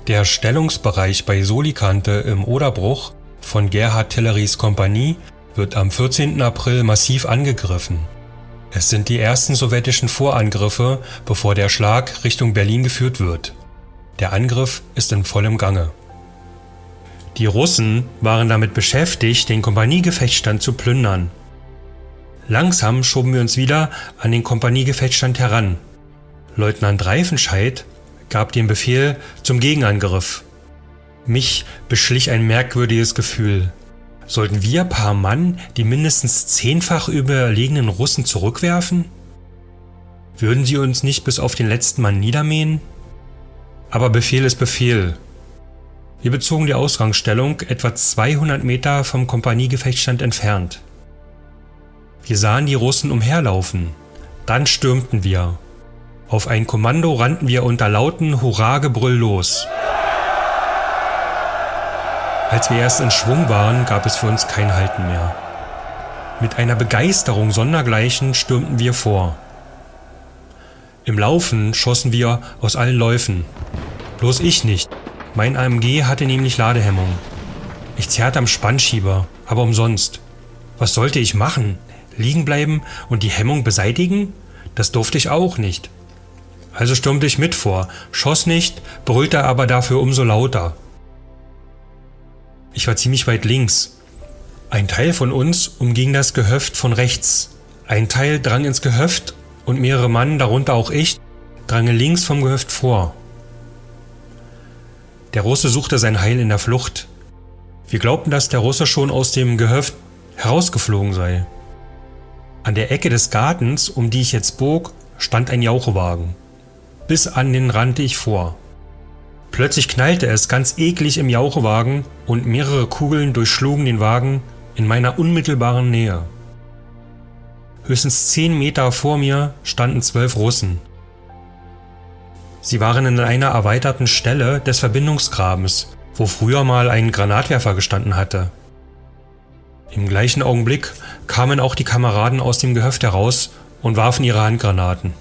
Der Stellungsbereich bei Solikante im Oderbruch von Gerhard Tillerys Kompanie wird am 14. April massiv angegriffen. Es sind die ersten sowjetischen Vorangriffe, bevor der Schlag Richtung Berlin geführt wird. Der Angriff ist in vollem Gange. Die Russen waren damit beschäftigt, den Kompaniegefechtsstand zu plündern. Langsam schoben wir uns wieder an den Kompaniegefechtsstand heran. Leutnant Reifenscheid gab den Befehl zum Gegenangriff. Mich beschlich ein merkwürdiges Gefühl. Sollten wir paar Mann die mindestens 10-fach überlegenen Russen zurückwerfen? Würden sie uns nicht bis auf den letzten Mann niedermähen? Aber Befehl ist Befehl. Wir bezogen die Ausgangsstellung etwa 200 Meter vom Kompaniegefechtsstand entfernt. Wir sahen die Russen umherlaufen. Dann stürmten wir. Auf ein Kommando rannten wir unter lauten Hurragebrüll los. Als wir erst in Schwung waren, gab es für uns kein Halten mehr. Mit einer Begeisterung sondergleichen stürmten wir vor. Im Laufen schossen wir aus allen Läufen. Bloß ich nicht. Mein AMG hatte nämlich Ladehemmung. Ich zerrte am Spannschieber, aber umsonst. Was sollte ich machen? Liegen bleiben und die Hemmung beseitigen? Das durfte ich auch nicht. Also stürmte ich mit vor, schoss nicht, brüllte aber dafür umso lauter. Ich war ziemlich weit links. Ein Teil von uns umging das Gehöft von rechts. Ein Teil drang ins Gehöft und mehrere Mann, darunter auch ich, drangen links vom Gehöft vor. Der Russe suchte sein Heil in der Flucht. Wir glaubten, dass der Russe schon aus dem Gehöft herausgeflogen sei. An der Ecke des Gartens, um die ich jetzt bog, stand ein Jauchewagen. Bis an den rannte ich vor. Plötzlich knallte es ganz eklig im Jauchewagen und mehrere Kugeln durchschlugen den Wagen in meiner unmittelbaren Nähe. Höchstens 10 Meter vor mir standen 12 Russen. Sie waren in einer erweiterten Stelle des Verbindungsgrabens, wo früher mal ein Granatwerfer gestanden hatte. Im gleichen Augenblick kamen auch die Kameraden aus dem Gehöft heraus und warfen ihre Handgranaten.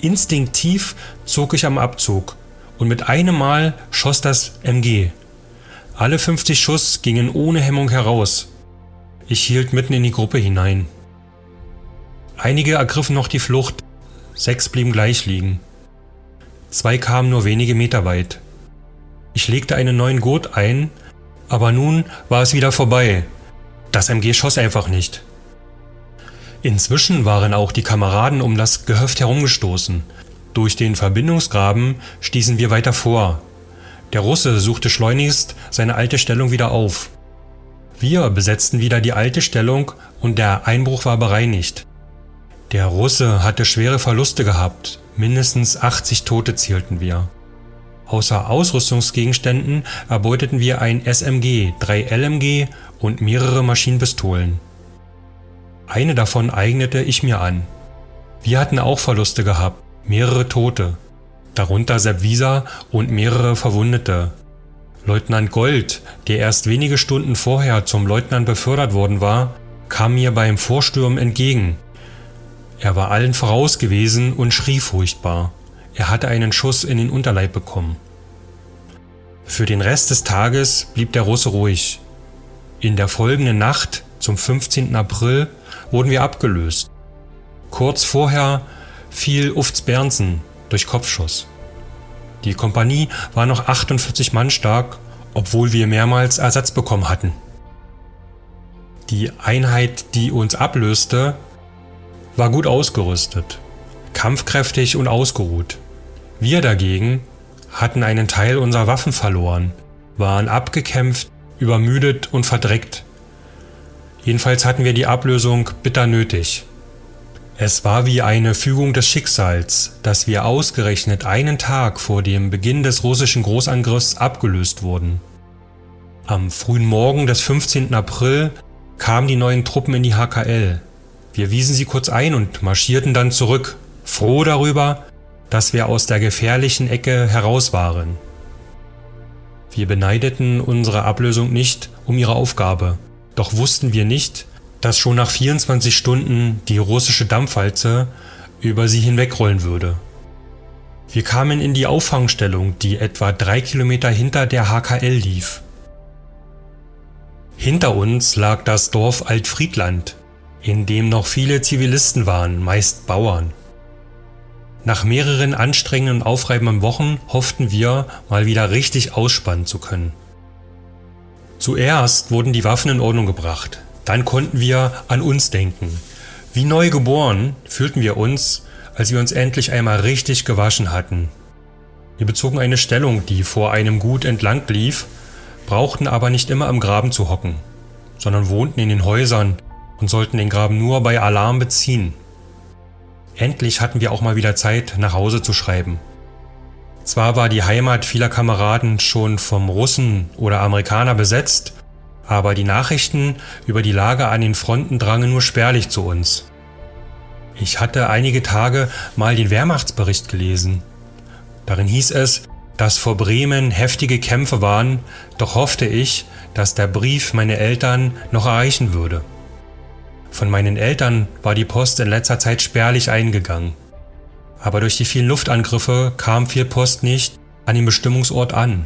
Instinktiv zog ich am Abzug und mit einem Mal schoss das MG. Alle 50 Schuss gingen ohne Hemmung heraus. Ich hielt mitten in die Gruppe hinein. Einige ergriffen noch die Flucht, 6 blieben gleich liegen. 2 kamen nur wenige Meter weit. Ich legte einen neuen Gurt ein, aber nun war es wieder vorbei. Das MG schoss einfach nicht. Inzwischen waren auch die Kameraden um das Gehöft herumgestoßen. Durch den Verbindungsgraben stießen wir weiter vor. Der Russe suchte schleunigst seine alte Stellung wieder auf. Wir besetzten wieder die alte Stellung und der Einbruch war bereinigt. Der Russe hatte schwere Verluste gehabt. Mindestens 80 Tote zählten wir. Außer Ausrüstungsgegenständen erbeuteten wir ein SMG, 3 LMG und mehrere Maschinenpistolen. Eine davon eignete ich mir an. Wir hatten auch Verluste gehabt, mehrere Tote, darunter Sepp Wieser und mehrere Verwundete. Leutnant Gold, der erst wenige Stunden vorher zum Leutnant befördert worden war, kam mir beim Vorstürmen entgegen. Er war allen voraus gewesen und schrie furchtbar. Er hatte einen Schuss in den Unterleib bekommen. Für den Rest des Tages blieb der Russe ruhig. In der folgenden Nacht, zum 15. April, wurden wir abgelöst. Kurz vorher fiel Ufts Berndsen durch Kopfschuss. Die Kompanie war noch 48 Mann stark, obwohl wir mehrmals Ersatz bekommen hatten. Die Einheit, die uns ablöste, war gut ausgerüstet, kampfkräftig und ausgeruht. Wir dagegen hatten einen Teil unserer Waffen verloren, waren abgekämpft, übermüdet und verdreckt. Jedenfalls hatten wir die Ablösung bitter nötig. Es war wie eine Fügung des Schicksals, dass wir ausgerechnet einen Tag vor dem Beginn des russischen Großangriffs abgelöst wurden. Am frühen Morgen des 15. April kamen die neuen Truppen in die HKL. Wir wiesen sie kurz ein und marschierten dann zurück, froh darüber, dass wir aus der gefährlichen Ecke heraus waren. Wir beneideten unsere Ablösung nicht um ihre Aufgabe, doch wussten wir nicht, dass schon nach 24 Stunden die russische Dampfwalze über sie hinwegrollen würde. Wir kamen in die Auffangstellung, die etwa 3 Kilometer hinter der HKL lief. Hinter uns lag das Dorf Altfriedland, in dem noch viele Zivilisten waren, meist Bauern. Nach mehreren anstrengenden und aufreibenden Wochen hofften wir, mal wieder richtig ausspannen zu können. Zuerst wurden die Waffen in Ordnung gebracht, dann konnten wir an uns denken. Wie neu geboren fühlten wir uns, als wir uns endlich einmal richtig gewaschen hatten. Wir bezogen eine Stellung, die vor einem Gut entlang lief, brauchten aber nicht immer im Graben zu hocken, sondern wohnten in den Häusern und sollten den Graben nur bei Alarm beziehen. Endlich hatten wir auch mal wieder Zeit, nach Hause zu schreiben. Zwar war die Heimat vieler Kameraden schon vom Russen oder Amerikaner besetzt, aber die Nachrichten über die Lage an den Fronten drangen nur spärlich zu uns. Ich hatte einige Tage mal den Wehrmachtsbericht gelesen. Darin hieß es, dass vor Bremen heftige Kämpfe waren, doch hoffte ich, dass der Brief meine Eltern noch erreichen würde. Von meinen Eltern war die Post in letzter Zeit spärlich eingegangen. Aber durch die vielen Luftangriffe kam viel Post nicht an den Bestimmungsort an.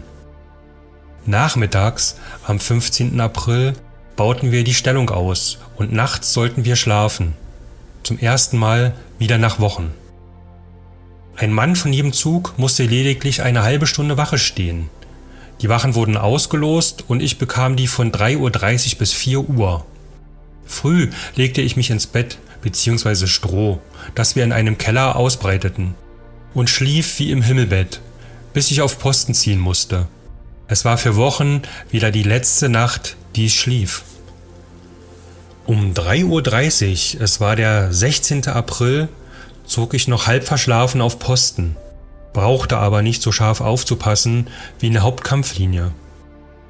Nachmittags, am 15. April, bauten wir die Stellung aus und nachts sollten wir schlafen. Zum ersten Mal wieder nach Wochen. Ein Mann von jedem Zug musste lediglich eine halbe Stunde Wache stehen. Die Wachen wurden ausgelost und ich bekam die von 3:30 Uhr bis 4 Uhr. Früh legte ich mich ins Bett bzw. Stroh, das wir in einem Keller ausbreiteten, und schlief wie im Himmelbett, bis ich auf Posten ziehen musste. Es war für Wochen wieder die letzte Nacht, die ich schlief. Um 3:30 Uhr, es war der 16. April, zog ich noch halb verschlafen auf Posten, brauchte aber nicht so scharf aufzupassen wie in der Hauptkampflinie.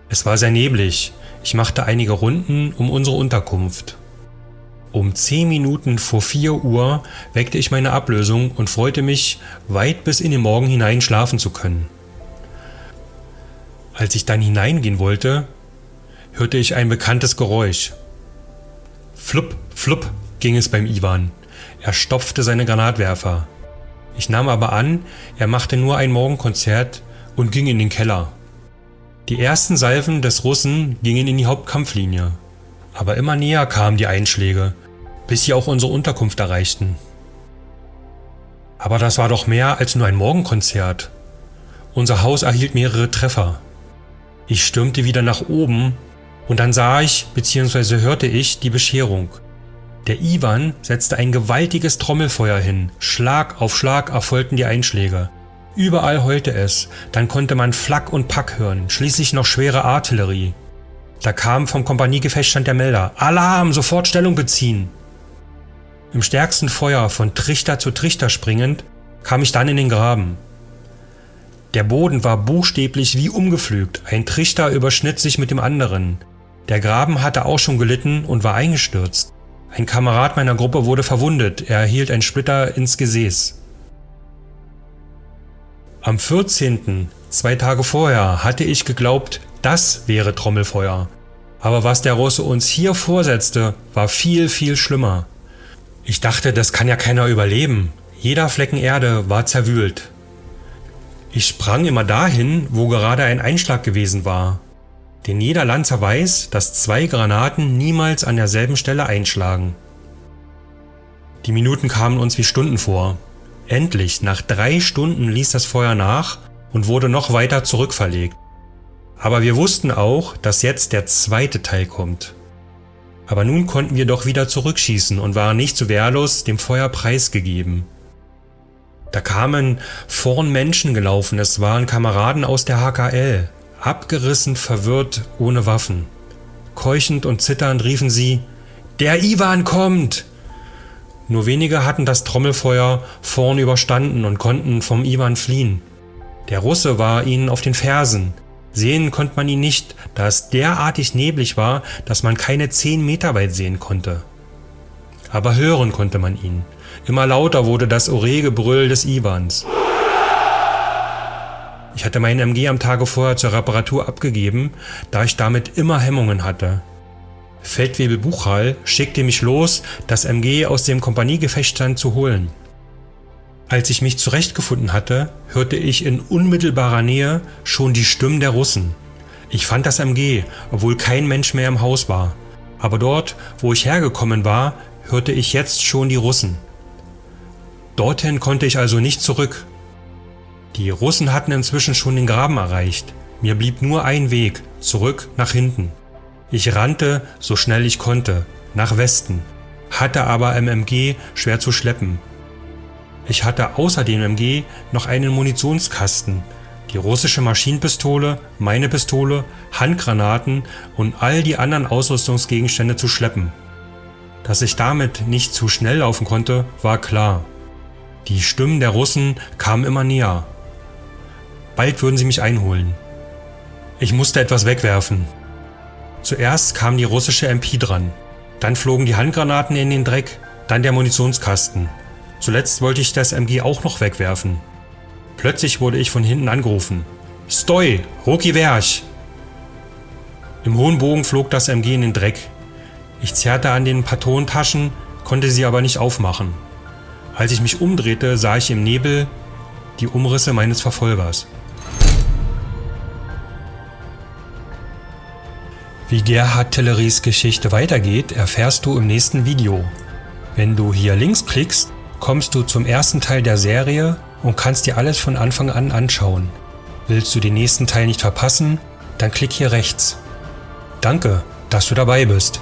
Es war sehr neblig, ich machte einige Runden um unsere Unterkunft. Um 10 Minuten vor 4 Uhr weckte ich meine Ablösung und freute mich, weit bis in den Morgen hinein schlafen zu können. Als ich dann hineingehen wollte, hörte ich ein bekanntes Geräusch. Flupp, flupp ging es beim Iwan. Er stopfte seine Granatwerfer. Ich nahm aber an, er machte nur ein Morgenkonzert und ging in den Keller. Die ersten Salven des Russen gingen in die Hauptkampflinie. Aber immer näher kamen die Einschläge, bis sie auch unsere Unterkunft erreichten. Aber das war doch mehr als nur ein Morgenkonzert. Unser Haus erhielt mehrere Treffer. Ich stürmte wieder nach oben und dann sah ich bzw. hörte ich die Bescherung. Der Iwan setzte ein gewaltiges Trommelfeuer hin. Schlag auf Schlag erfolgten die Einschläge. Überall heulte es. Dann konnte man Flak und Pack hören, schließlich noch schwere Artillerie. Da kam vom Kompaniegefechtsstand der Melder. Alarm, sofort Stellung beziehen! Im stärksten Feuer, von Trichter zu Trichter springend, kam ich dann in den Graben. Der Boden war buchstäblich wie umgepflügt. Ein Trichter überschnitt sich mit dem anderen. Der Graben hatte auch schon gelitten und war eingestürzt. Ein Kamerad meiner Gruppe wurde verwundet. Er erhielt einen Splitter ins Gesäß. Am 14., 2 Tage vorher, hatte ich geglaubt, das wäre Trommelfeuer. Aber was der Russe uns hier vorsetzte, war viel, viel schlimmer. Ich dachte, das kann ja keiner überleben. Jeder Flecken Erde war zerwühlt. Ich sprang immer dahin, wo gerade ein Einschlag gewesen war. Denn jeder Lanzer weiß, dass 2 Granaten niemals an derselben Stelle einschlagen. Die Minuten kamen uns wie Stunden vor. Endlich, nach 3 Stunden ließ das Feuer nach und wurde noch weiter zurückverlegt. Aber wir wussten auch, dass jetzt der zweite Teil kommt. Aber nun konnten wir doch wieder zurückschießen und waren nicht so wehrlos dem Feuer preisgegeben. Da kamen vorn Menschen gelaufen, es waren Kameraden aus der HKL, abgerissen, verwirrt, ohne Waffen. Keuchend und zitternd riefen sie, »Der Iwan kommt!« Nur wenige hatten das Trommelfeuer vorn überstanden und konnten vom Iwan fliehen. Der Russe war ihnen auf den Fersen. Sehen konnte man ihn nicht, da es derartig neblig war, dass man keine 10 Meter weit sehen konnte. Aber hören konnte man ihn. Immer lauter wurde das Ohrgebrüll des Iwans. Ich hatte meinen MG am Tage vorher zur Reparatur abgegeben, da ich damit immer Hemmungen hatte. Feldwebel Buchal schickte mich los, das MG aus dem Kompaniegefechtsstand zu holen. Als ich mich zurechtgefunden hatte, hörte ich in unmittelbarer Nähe schon die Stimmen der Russen. Ich fand das MG, obwohl kein Mensch mehr im Haus war. Aber dort, wo ich hergekommen war, hörte ich jetzt schon die Russen. Dorthin konnte ich also nicht zurück. Die Russen hatten inzwischen schon den Graben erreicht. Mir blieb nur ein Weg, zurück nach hinten. Ich rannte, so schnell ich konnte, nach Westen, hatte aber im MG schwer zu schleppen. Ich hatte außer dem MG noch einen Munitionskasten, die russische Maschinenpistole, meine Pistole, Handgranaten und all die anderen Ausrüstungsgegenstände zu schleppen. Dass ich damit nicht zu schnell laufen konnte, war klar. Die Stimmen der Russen kamen immer näher. Bald würden sie mich einholen. Ich musste etwas wegwerfen. Zuerst kam die russische MP dran, dann flogen die Handgranaten in den Dreck, dann der Munitionskasten. Zuletzt wollte ich das MG auch noch wegwerfen. Plötzlich wurde ich von hinten angerufen. »Stoi! Ruki Werch!« Im hohen Bogen flog das MG in den Dreck. Ich zerrte an den Patronentaschen, konnte sie aber nicht aufmachen. Als ich mich umdrehte, sah ich im Nebel die Umrisse meines Verfolgers. Wie Gerhard Tilleries Geschichte weitergeht, erfährst du im nächsten Video. Wenn du hier links klickst, kommst du zum ersten Teil der Serie und kannst dir alles von Anfang an anschauen. Willst du den nächsten Teil nicht verpassen, dann klick hier rechts. Danke, dass du dabei bist.